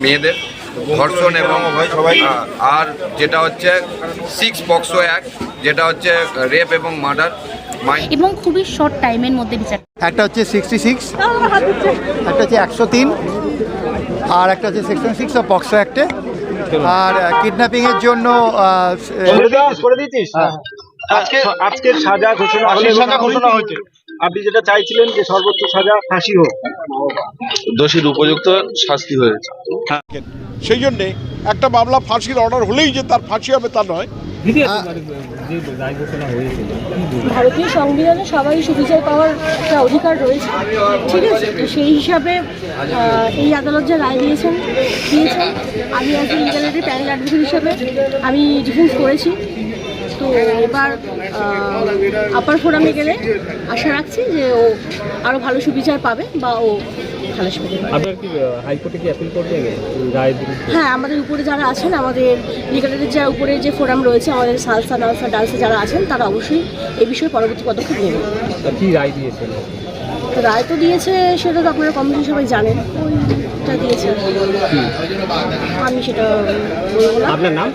মেয়েদের ধর্ষণ এবং আর যেটা হচ্ছে 6 পক্সো অ্যাক্ট, যেটা হচ্ছে রেপ এবং মার্ডার এবং খুবই শর্ট টাইমের মধ্যে বিচার। একটা হচ্ছে 66, একটা হচ্ছে 103, আর একটা হচ্ছে সেকশন 6 অফ পক্সো অ্যাক্টে। আর কিডন্যাপিংয়ের জন্য আজকের সাজা ঘোষণা হয়েছে। আপনি যেটা চাইছিলেন যে সর্বোচ্চ সাজা ফাঁসি হোক, দোষীর উপযুক্ত শাস্তি হয়েছে। সেই জন্যে একটা মামলা ফাঁসির অর্ডার হলেই যে তার ফাঁসি হবে তা নয়। ভারতীয় সংবিধানে সবাই সুবিচার পাওয়ার একটা অধিকার রয়েছে, ঠিক আছে। তো সেই হিসাবে এই আদালত যা রায় দিয়েছেন আমি অ্যাজ লিগ্যালিটি প্যানেল অ্যাডভোকেট হিসাবে আমি ডিফেন্স করেছি। তো এবার আপার ফোরামে গেলে আশা রাখছি যে ও আরও ভালো সুবিচার পাবে বা ও খালাস পেতে পারে। আপনার কি হাইকোর্টে কি অ্যাপিল করবেন রায়? হ্যাঁ, আমাদের উপরে যারা আছেন, আমাদের লিগ্যালিটির যা উপরে যে ফোরাম রয়েছে, আমাদের সালসা নালসা ডালসা যারা আছেন, তারা অবশ্যই এই বিষয়ে পরবর্তী পদক্ষেপ নেবেন। কি রায় দিয়েছেন? রায় তো দিয়েছে, সেটা তো আপনারা কমিশন সবাই জানেন, ওইটা দিয়েছে। আমি সেটা বলবো না। আপনার নাম?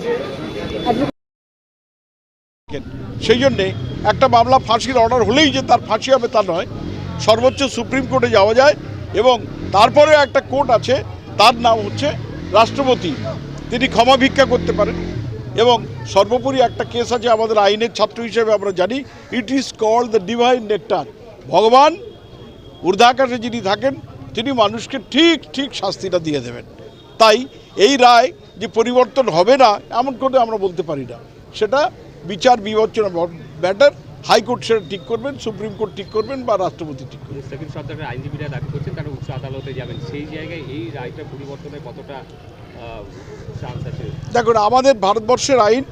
সেই জন্যে একটা মামলা ফাঁসির অর্ডার হলেই যে তার ফাঁসি হবে তা নয়। সর্বোচ্চ সুপ্রিম কোর্টে যাওয়া যায় এবং তারপরে একটা কোর্ট আছে, তার নাম হচ্ছে রাষ্ট্রপতি, তিনি ক্ষমা ভিক্ষা করতে পারেন। এবং সর্বোপরি একটা কেস আছে, আমাদের আইনের ছাত্র হিসেবে আমরা জানি, it is called the divine nectar. ভগবান ঊর্ধ্বাকাশে যিনি থাকেন, তিনি মানুষকে ঠিক ঠিক শাস্তিটা দিয়ে দেবেন। তাই এই রায় যে পরিবর্তন হবে না এমন করে আমরা বলতে পারি না। সেটা বিচার বিবেচনা ব্যাটার, হাইকোর্ট সেটা ঠিক করবেন, সুপ্রিম কোর্ট ঠিক করবেন বা রাষ্ট্রপতি ঠিক করবেন। মুস্তাকিম সরকারের আইনজীবীরা দাবি করছেন তারা উচ্চ আদালতে যাবেন, সেই জায়গায় এই রায়টা পরিবর্তনের কতটা চান্স আছে? দেখুন, আমাদের ভারতবর্ষের আইন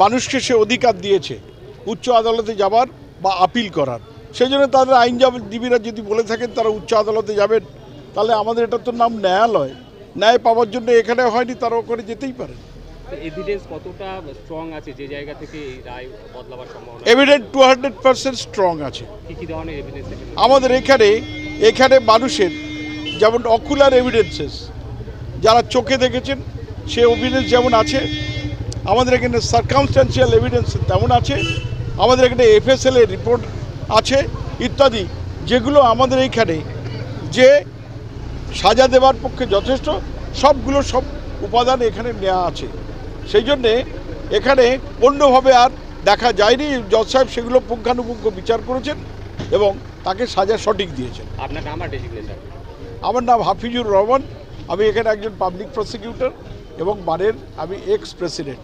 মানুষকে সে অধিকার দিয়েছে উচ্চ আদালতে যাবার বা আপিল করার। সেই জন্য তাদের আইনজীবীরা যদি বলে থাকেন তারা উচ্চ আদালতে যাবেন, তাহলে আমাদের এটা তো নাম ন্যায়ালয়। ন্যায় পাওয়ার জন্য এখানে হয়নি, তারা ওখানে যেতেই পারে। এভিডেন্স কতটা স্ট্রং আছে যে জায়গা থেকে এই রায় বদলাবার সম্ভাবনা? এভিডেন্স 200% স্ট্রং আছে। কি ধরনের এভিডেন্স? আমাদের এখানে মানুষের যেমন অকুলার এভিডেন্সেস, যারা চোখে দেখেছেন সে এভিডেন্স যেমন আছে, আমাদের এখানে সার্কামস্ট্যান্সিয়াল এভিডেন্স তেমন আছে, আমাদের এখানে FSL এর রিপোর্ট আছে ইত্যাদি, যেগুলো আমাদের এইখানে যে সাজা দেওয়ার পক্ষে যথেষ্ট, সব উপাদান এখানে নেওয়া আছে। সেই জন্যে এখানে অন্যভাবে আর দেখা যায়নি। জজ সাহেব সেগুলো পুঙ্খানুপুঙ্খ বিচার করেছেন এবং তাকে সাজা সঠিক দিয়েছেন। আপনার নাম আর ডেজিগনেশন? আমার নাম হাফিজুর রহমান, আমি এখানে একজন পাবলিক প্রসিকিউটর এবং বারের আমি এক্স প্রেসিডেন্ট।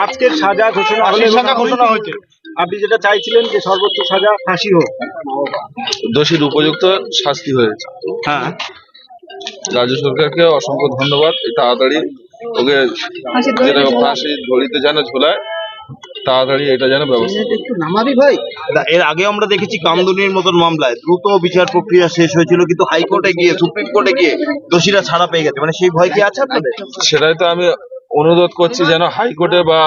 আজকের সাজা ঘোষণা হয়েছে। আপনি যেটা চাইছিলেন যে সর্বোচ্চ সাজা ফাঁসি হোক, দোষীর উপযুক্ত শাস্তি হয়েছে। হ্যাঁ, রাজ্য সরকারকে অসংখ্য ধন্যবাদ। তাড়াতাড়ি ওকে যেটা ফাঁসি দড়িতে যেন ঝোলায়, তাড়াতাড়ি এটা যেন ব্যবস্থা। এর আগে আমরা দেখেছি কামদুনির মতন মামলায় দ্রুত বিচার প্রক্রিয়া শেষ হয়েছিল, কিন্তু হাইকোর্টে গিয়ে সুপ্রিম কোর্টে গিয়ে দোষীরা ছাড়া পেয়ে গেছে। মানে সেই ভয় কি আছে আপনাদের? সেটাই তো আমি অনুরোধ করছি, যেন হাইকোর্টে বা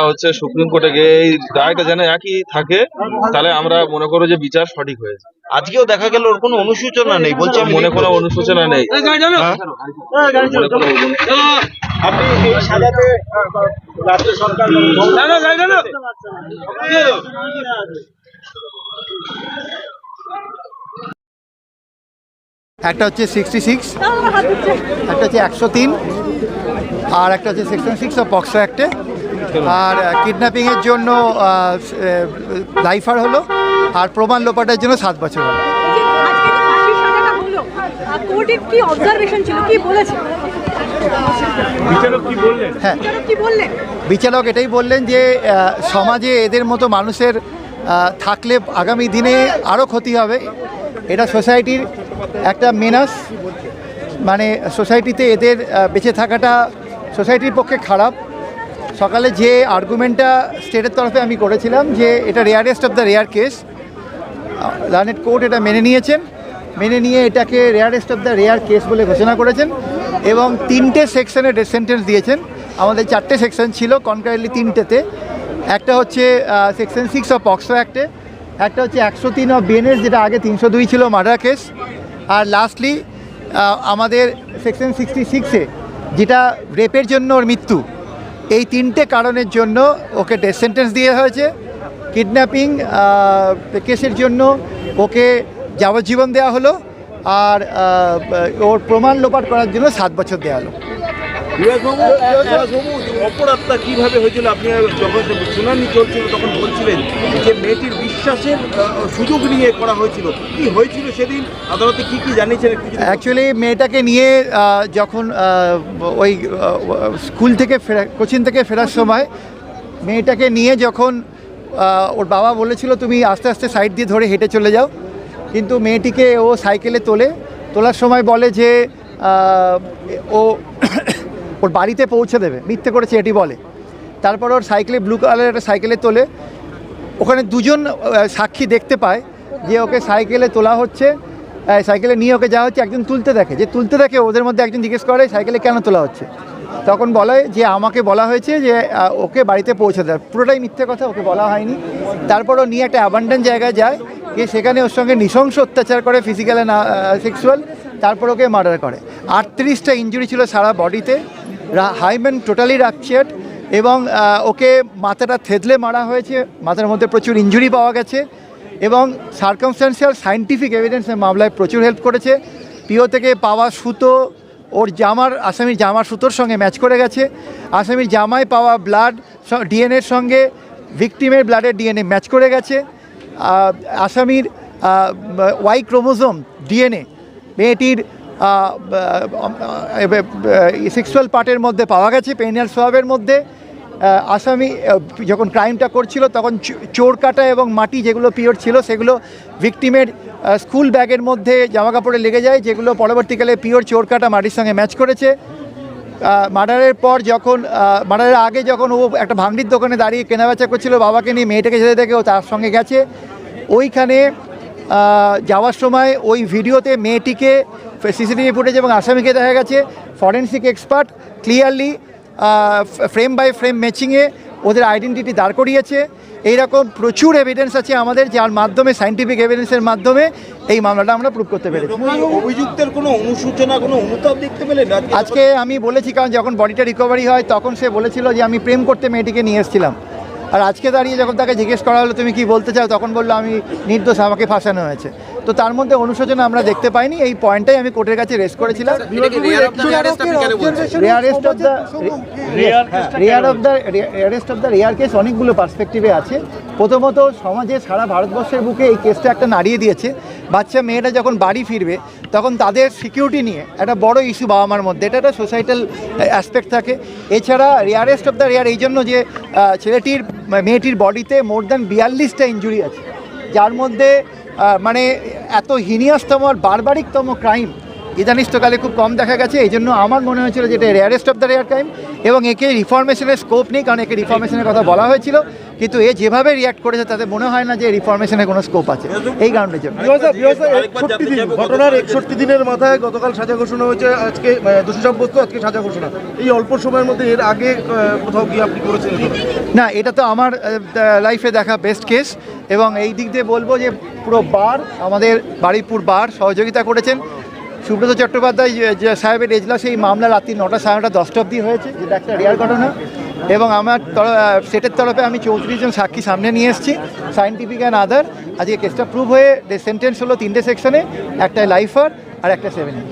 সুপ্রিম কোর্টে গিয়ে এই রায়টা যেন একই থাকে, তাহলে আমরা মনে করো যে বিচার সঠিক হয়েছে। আজকেও দেখা গেল ওর কোনো অনুশোচনা নেই, বলছে মনে কোনো অনুশোচনা নেই। আপনি এই সাজাতে রাজ্য সরকার একটা হচ্ছে 66, একটা হচ্ছে 103, আর একটা হচ্ছে সেকশন 6 অফ পক্সো অ্যাক্টে। আর কিডন্যাপিংয়ের জন্য লাইফার হলো, আর প্রমাণ লোপাটের জন্য 7 বছর হলো। হ্যাঁ, বিচারক এটাই বললেন যে সমাজে এদের মতো মানুষের থাকলে আগামী দিনে আরও ক্ষতি হবে। এটা সোসাইটির একটা মেনাস, মানে সোসাইটিতে এদের বেঁচে থাকাটা সোসাইটির পক্ষে খারাপ। সকালে যে আর্গুমেন্টটা স্টেটের তরফে আমি করেছিলাম যে এটা rarest of the rare case, learned court এটা মেনে নিয়েছেন, মেনে নিয়ে এটাকে rarest of the rare case বলে ঘোষণা করেছেন এবং 3টে সেকশনে ডেথ সেন্টেন্স দিয়েছেন। আমাদের 4টে সেকশন ছিল, কনকারেন্টলি 3টেতে। একটা হচ্ছে সেকশন 6 অফ পক্সো অ্যাক্টে, একটা হচ্ছে 103 অফ বিএনএস, যেটা আগে 302 ছিল, মার্ডার কেস। আর লাস্টলি আমাদের সেকশন 66-এ যেটা রেপের জন্য ওর মৃত্যু, এই 3টে কারণের জন্য ওকে ডেথ সেন্টেন্স দিয়ে হয়েছে। কিডন্যাপিং কেসের জন্য ওকে যাবজ্জীবন দেওয়া হলো, আর ওর প্রমাণ লোপাট করার জন্য 7 বছর দেওয়া হলো। অপরাধটা কিভাবে হয়েছিল? আপনি যখন শুনানি চলছিল তখন বলছিলেন যে মেয়েটির বিশ্বাসের সুযোগ নিয়ে করা হয়েছিল। কি হয়েছিল সেদিন আদালতে, কি কি জানিয়েছেন? অ্যাকচুয়ালি মেয়েটাকে নিয়ে যখন ওই স্কুল থেকে কোচিং থেকে ফেরার সময় মেয়েটাকে নিয়ে যখন ওর বাবা বলেছিল তুমি আস্তে আস্তে সাইড দিয়ে ধরে হেঁটে চলে যাও, কিন্তু মেয়েটিকে ও সাইকেলে তোলার সময় বলে যে ও ওর বাড়িতে পৌঁছে দেবে, মিথ্যে করেছে এটি বলে। তারপর ওর সাইকেলে, ব্লু কালারের একটা সাইকেলে তোলে। ওখানে দুজন সাক্ষী দেখতে পায় যে ওকে সাইকেলে তোলা হচ্ছে, সাইকেলে নিয়ে ওকে যাওয়া হচ্ছে। একজন তুলতে দেখে ওদের মধ্যে একজন জিজ্ঞেস করে সাইকেলে কেন তোলা হচ্ছে, তখন বলে যে আমাকে বলা হয়েছে যে ওকে বাড়িতে পৌঁছে দেয়। পুরোটাই মিথ্যে কথা, ওকে বলা হয়নি। তারপর ও নিয়ে একটা অ্যাবান্ডেন্ট জায়গায় যায়, গিয়ে সেখানে ওর সঙ্গে নৃশংস অত্যাচার করে, ফিজিক্যাল অ্যান্ড সেক্সুয়াল। তারপর ওকে মার্ডার করে। 38টা ইঞ্জুরি ছিল সারা বডিতে, হাইম্যান টোটালি রাপচার্ড, এবং ওকে মাথাটা থেতলে মারা হয়েছে, মাথার মধ্যে প্রচুর ইঞ্জুরি পাওয়া গেছে, এবং সার্কামস্ট্যান্সিয়াল সায়েন্টিফিক এভিডেন্সের মামলায় প্রচুর হেল্প করেছে। পিও থেকে পাওয়া সুতো ওর আসামির জামার সুতোর সঙ্গে ম্যাচ করে গেছে। আসামির জামায় পাওয়া ব্লাড ডিএনএর সঙ্গে ভিকটিমের ব্লাডের ডিএনএ ম্যাচ করে গেছে। আসামির ওয়াই ক্রোমোজোম ডিএনএ মেয়েটির সেক্সুয়াল পার্টের মধ্যে পাওয়া গেছে, পেনিয়াল সোয়াবের মধ্যে। আসামি যখন ক্রাইমটা করছিল তখন চোর কাটা এবং মাটি যেগুলো পিওর ছিল সেগুলো ভিকটিমের স্কুল ব্যাগের মধ্যে জামা কাপড়ে লেগে যায়, যেগুলো পরবর্তীকালে পিওর চোর কাটা মাটির সঙ্গে ম্যাচ করেছে। মার্ডারের পর যখন মার্ডারের আগে যখন ও একটা ভাঙড়ির দোকানে দাঁড়িয়ে কেনাবেচা করছিল বাবাকে নিয়ে, মেয়েটাকে ছেড়ে দেখে ও তার সঙ্গে গেছে। ওইখানে যাওয়ার সময় ওই ভিডিওতে মেয়েটিকে, সিসিটিভি ফুটেজ এবং আসামিকে দেখা গেছে। Forensic expert clearly frame by frame ম্যাচিংয়ে ওদের আইডেন্টিটি দাঁড় করিয়েছে। এইরকম প্রচুর এভিডেন্স আছে আমাদের, যার মাধ্যমে সায়েন্টিফিক এভিডেন্সের মাধ্যমে এই মামলাটা আমরা প্রুভ করতে পেরেছি। অভিযুক্তের কোনো অনুসূচনা, কোনো অনুতাপ দেখতে পেলেন? আজকে আমি বলেছি, কারণ যখন বডিটা রিকভারি হয় তখন সে বলেছিল যে আমি প্রেম করতে মেয়েটিকে নিয়ে এসেছিলাম। আর আজকে দাঁড়িয়ে যখন তাকে জিজ্ঞেস করা হলো তুমি কি বলতে চাও, তখন বললো আমি নির্দোষ, আমাকে ফাঁসানো হয়েছে। তো তার মধ্যে অনুশোচনা আমরা দেখতে পাইনি। এই পয়েন্টটাই আমি কোর্টের কাছে রেস্ট করেছিলাম। Rarest of the rare case অনেকগুলো পার্সপেক্টিভে আছে। প্রথমত সমাজে সারা ভারতবর্ষের বুকে এই কেসটা একটা নাড়িয়ে দিয়েছে। বাচ্চা মেয়েরা যখন বাড়ি ফিরবে তখন তাদের সিকিউরিটি নিয়ে একটা বড় ইস্যু বাবা মার মধ্যে, এটা একটা সোসাইটাল অ্যাসপেক্ট থাকে। এছাড়া রেয়ারেস্ট অফ দ্য রেয়ার এই জন্য যে মেয়েটির বডিতে মোর দ্যান 42টা ইঞ্জুরি আছে, যার মধ্যে মানে এত হিনিয়াসতম আর বারবারিকতম ক্রাইম ইদানিস্তকালে খুব কম দেখা গেছে। এই জন্য আমার মনে হয়েছিল যে এটা rarest of the rare crime, এবং একে রিফরমেশনের স্কোপ নেই, কারণ একে রিফরমেশনের কথা বলা হয়েছিল, কিন্তু এ যেভাবে রিয়াক্ট করেছে তাতে মনে হয় না যে রিফরমেশনের কোনো স্কোপ আছে এই কারণের জন্য। ঘটনার 61 দিনের মাথায় গতকাল সাজা ঘোষণা হয়েছে, আজকে দোষী সাব্যস্ত, আজকে সাজা ঘোষণা। এই অল্প সময়ের মধ্যে এর আগে কোথাও কি আপনি করেছেন? না, এটা তো আমার লাইফে দেখা বেস্ট কেস, এবং এই দিক দিয়ে বলবো যে পুরো বার, আমাদের বারুইপুর বার সহযোগিতা করেছেন। সুব্রত চট্টোপাধ্যায় সাহেবের এজলাসে এই মামলা রাত্রি 9টা, 9:30, 10টা অবধি হয়েছে, যেটা একটা রেয়ার ঘটনা। এবং আমার সেটের তরফে আমি 34 জন সাক্ষী সামনে নিয়ে এসেছি, সায়েন্টিফিক অ্যান্ড আদার। আজকে কেসটা প্রুভ হয়ে সেন্টেন্স হলো 3টে সেকশনে, একটা লাইফার আর একটা 7 years।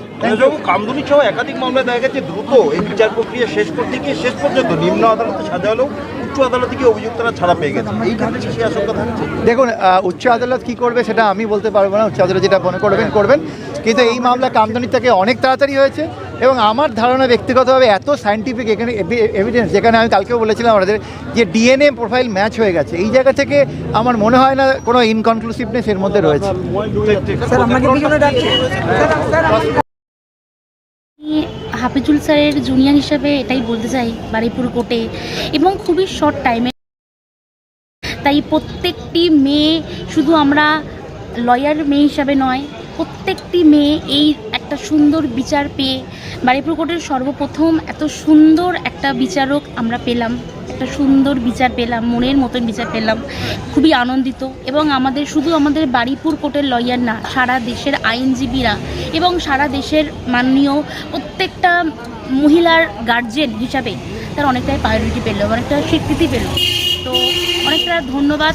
কামদুনি সহ একাধিক মামলা দেখা গেছে দ্রুত এই বিচার প্রক্রিয়া শেষ করতে গিয়ে শেষ পর্যন্ত নিম্ন আদালতে সাজা হলেও উচ্চ আদালতে গিয়ে অভিযুক্তরা ছাড়া পেয়ে গেছে। এই ক্ষেত্রে কি আশঙ্কা থাকছে? দেখুন, উচ্চ আদালত কী করবে সেটা আমি বলতে পারবো না। উচ্চ আদালত যেটা মনে করবেন, কিন্তু এই মামলা কামদুনির থেকে অনেক তাড়াতাড়ি হয়েছে। এবং আমার ধারণা ব্যক্তিগতভাবে এত সায়েন্টিফিক এখানে এভিডেন্স, যেখানে আমি কালকেও বলেছিলাম আমাদের যে ডিএনএ প্রোফাইল ম্যাচ হয়ে গেছে, এই জায়গা থেকে আমার মনে হয় না কোনো ইনকনক্লুসিভনেস এর মধ্যে রয়েছে। হাফিজুল স্যারের জুনিয়র হিসাবে এটাই বলতে চাই, বারুইপুর কোর্টে এবং খুবই শর্ট টাইমে, তাই প্রত্যেকটি মেয়ে, শুধু আমরা লয়ার মেয়ে হিসাবে নয়, প্রত্যেকটি মেয়ে এই একটা একটা সুন্দর বিচার পেয়ে বারুইপুর কোর্টের সর্বপ্রথম এত সুন্দর একটা বিচারক আমরা পেলাম, একটা সুন্দর বিচার পেলাম, মনের মতন বিচার পেলাম, খুবই আনন্দিত। এবং আমাদের শুধু আমাদের বারুইপুর কোর্টের লয়ার না, সারা দেশের আইনজীবীরা এবং সারা দেশের মাননীয় প্রত্যেকটা মহিলার গার্জেন হিসাবে তার অনেকটাই প্রায়োরিটি পেল, অনেকটা স্বীকৃতি পেল। তো অনেকটা ধন্যবাদ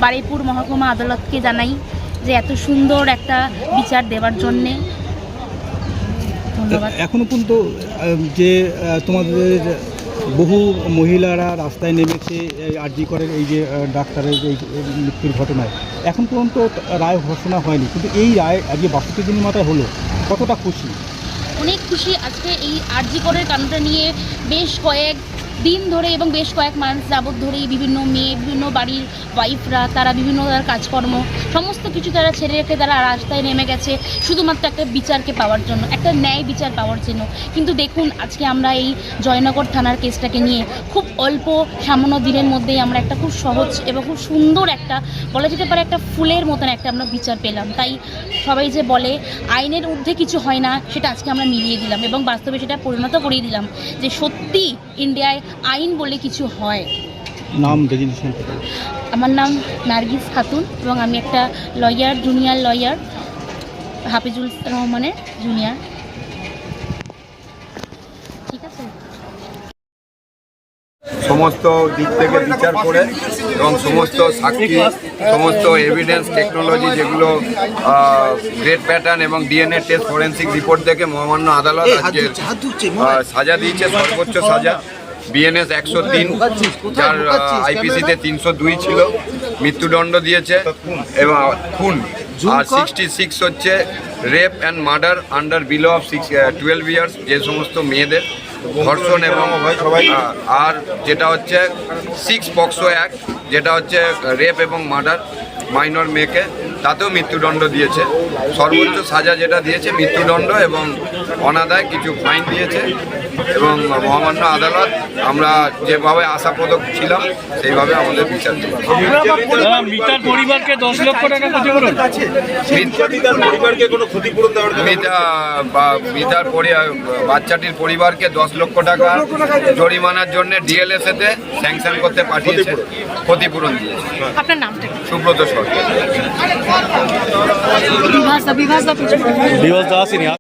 বারুইপুর মহকুমা আদালতকে জানাই যে এত সুন্দর একটা বিচার দেওয়ার জন্যে। ধন্যবাদ। এখনো পর্যন্ত যে তোমাদের বহু মহিলারা রাস্তায় নেমেছে আরজি করেন এই যে ডাক্তারের এই মৃত্যুর ঘটনায়, এখন পর্যন্ত রায় ঘোষণা হয়নি, কিন্তু এই রায় আজকে 62 দিনের মাথায় হলো, কতটা খুশি? অনেক খুশি। আজকে এই আরজি করের কাণ্ডটা নিয়ে বেশ কয়েক দিন ধরে এবং বেশ কয়েক মাস যাবৎ ধরেই বিভিন্ন মেয়ে, বিভিন্ন বাড়ির ওয়াইফরা, তারা বিভিন্ন তার কাজকর্ম সমস্ত কিছু তারা ছেড়ে রেখে তারা রাস্তায় নেমে গেছে শুধুমাত্র একটা বিচারকে পাওয়ার জন্য, একটা ন্যায় বিচার পাওয়ার জন্য। কিন্তু দেখুন আজকে আমরা এই জয়নগর থানার কেসটাকে নিয়ে খুব অল্প সামান্য দিনের মধ্যেই আমরা একটা খুব সহজ এবং খুব সুন্দর একটা, বলা যেতে পারে একটা ফুলের মতন একটা আমরা বিচার পেলাম। তাই সবাই যে বলে আইনের ঊর্ধ্বে কিছু হয় না, সেটা আজকে আমরা মিলিয়ে দিলাম এবং বাস্তবে সেটা পরিণত করিয়ে দিলাম যে সত্যি ইন্ডিয়ায় আইন বলে কিছু হয়। নাম ডেজিগনেশন? আমার নাম নার্গিস খাতুন এবং আমি একটা লয়ার, জুনিয়র লয়ার, হাফিজুল রহমানের জুনিয়র। ঠিক আছে। সমস্ত দিক থেকে বিচার করে এবং সমস্ত সাক্ষী, সমস্ত এভিডেন্স টেকনোলজি যেগুলো গ্রেড প্যাটার্ন এবং ডিএনএ টেস্ট ফরেন্সিক রিপোর্ট দেখে মহামান্য আদালত আজকে সাজা দিয়েছে, সর্বোচ্চ সাজা বিএনএস 103, যার আইপিসিতে 302 ছিল, মৃত্যুদণ্ড দিয়েছে এবং খুন, আর 66 হচ্ছে rape and murder under below of 12 years, যে সমস্ত মেয়েদের ধর্ষণ এবং আর যেটা হচ্ছে 6 পক্সো অ্যাক্ট, যেটা হচ্ছে রেপ এবং মার্ডার মাইনর মেয়েকে, তাতেও মৃত্যুদণ্ড দিয়েছে। সর্বোচ্চ সাজা যেটা দিয়েছে মৃত্যুদণ্ড এবং অনাদায় কিছু ফাইন দিয়েছে। এবং মহামান্য আদালত আমরা যেভাবে আশাপ্রদ ছিলাম সেইভাবে আমাদের বিচার মিতার পরিবারকে 10 লক্ষ টাকা ক্ষতিপূরণ, মিতার বাচ্চাটির পরিবারকে 10 লক্ষ টাকা জরিমানার জন্য ডিএলএসএতে স্যাংশন করতে পাঠিয়েছে, ক্ষতিপূরণ দিয়েছে। আপনার নামটা? সুব্রত সরকার। বিভাস দাস